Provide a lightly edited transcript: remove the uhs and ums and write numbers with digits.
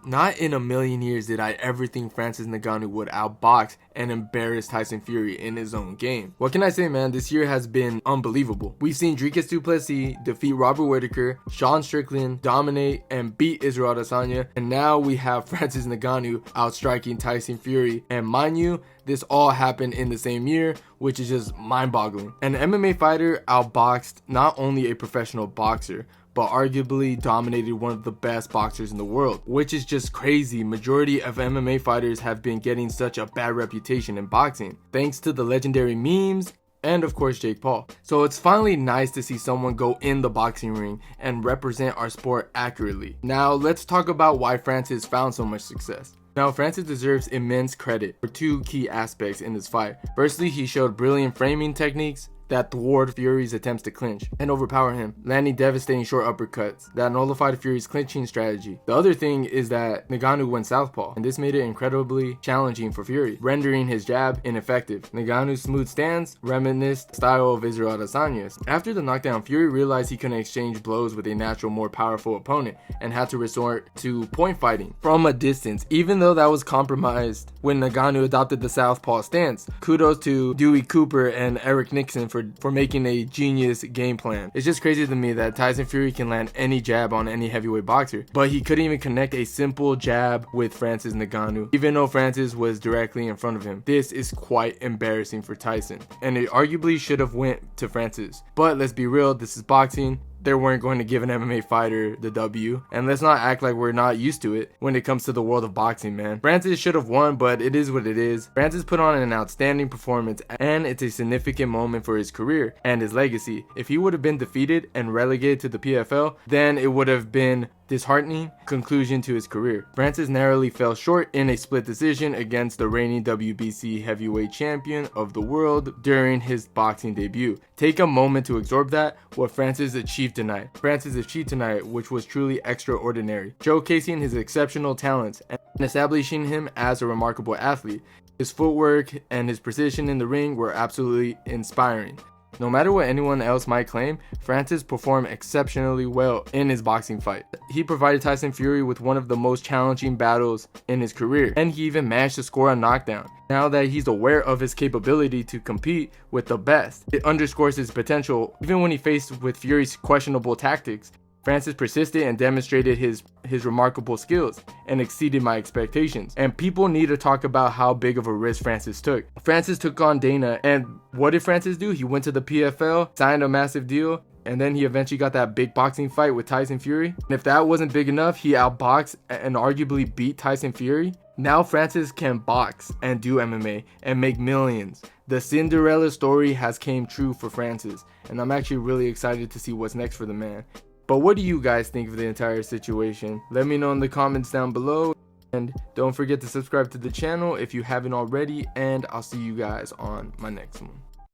Not in a million years did I ever think Francis Ngannou would outbox and embarrass Tyson Fury in his own game. What can I say, man? This year has been unbelievable. We've seen Dricus du Plessis defeat Robert Whittaker, Sean Strickland dominate and beat Israel Adesanya, and now we have Francis Ngannou outstriking Tyson Fury. And mind you, this all happened in the same year, which is just mind-boggling. An MMA fighter outboxed not only a professional boxer, but arguably dominated one of the best boxers in the world, which is just crazy. Majority of MMA fighters have been getting such a bad reputation in boxing, thanks to the legendary memes and of course Jake Paul. So it's finally nice to see someone go in the boxing ring and represent our sport accurately. Now let's talk about why Francis found so much success. Now, Francis deserves immense credit for two key aspects in this fight. Firstly, he showed brilliant framing techniques that thwarted Fury's attempts to clinch and overpower him, landing devastating short uppercuts that nullified Fury's clinching strategy. The other thing is that Ngannou went southpaw, and this made it incredibly challenging for Fury, rendering his jab ineffective. Ngannou's smooth stance reminisced the style of Israel Adesanya's. After the knockdown, Fury realized he couldn't exchange blows with a natural, more powerful opponent and had to resort to point fighting from a distance, even though that was compromised when Ngannou adopted the southpaw stance. Kudos to Dewey Cooper and Eric Nixon for making a genius game plan. It's just crazy to me that Tyson Fury can land any jab on any heavyweight boxer, but he couldn't even connect a simple jab with Francis Ngannou, even though Francis was directly in front of him. This is quite embarrassing for Tyson, and it arguably should have went to Francis. But let's be real, this is boxing. They weren't going to give an MMA fighter the W, and let's not act like we're not used to it when it comes to the world of boxing, man. Francis should have won, but it is what it is. Francis put on an outstanding performance, and it's a significant moment for his career and his legacy. If he would have been defeated and relegated to the PFL, then it would have been disheartening conclusion to his career. Francis narrowly fell short in a split decision against the reigning WBC heavyweight champion of the world during his boxing debut. Take a moment to absorb that, what Francis achieved tonight. Francis achieved tonight, which was truly extraordinary, showcasing his exceptional talents and establishing him as a remarkable athlete. His footwork and his precision in the ring were absolutely inspiring. No matter what anyone else might claim, Francis performed exceptionally well in his boxing fight. He provided Tyson Fury with one of the most challenging battles in his career, and he even managed to score a knockdown. Now that he's aware of his capability to compete with the best, it underscores his potential. Even when he faced with Fury's questionable tactics, Francis persisted and demonstrated his remarkable skills and exceeded my expectations. And people need to talk about how big of a risk Francis took. Francis took on Dana, and what did Francis do? He went to the PFL, signed a massive deal, and then he eventually got that big boxing fight with Tyson Fury. And if that wasn't big enough, he outboxed and arguably beat Tyson Fury. Now Francis can box and do MMA and make millions. The Cinderella story has came true for Francis, and I'm actually really excited to see what's next for the man. But what do you guys think of the entire situation? Let me know in the comments down below, and don't forget to subscribe to the channel if you haven't already, and I'll see you guys on my next one.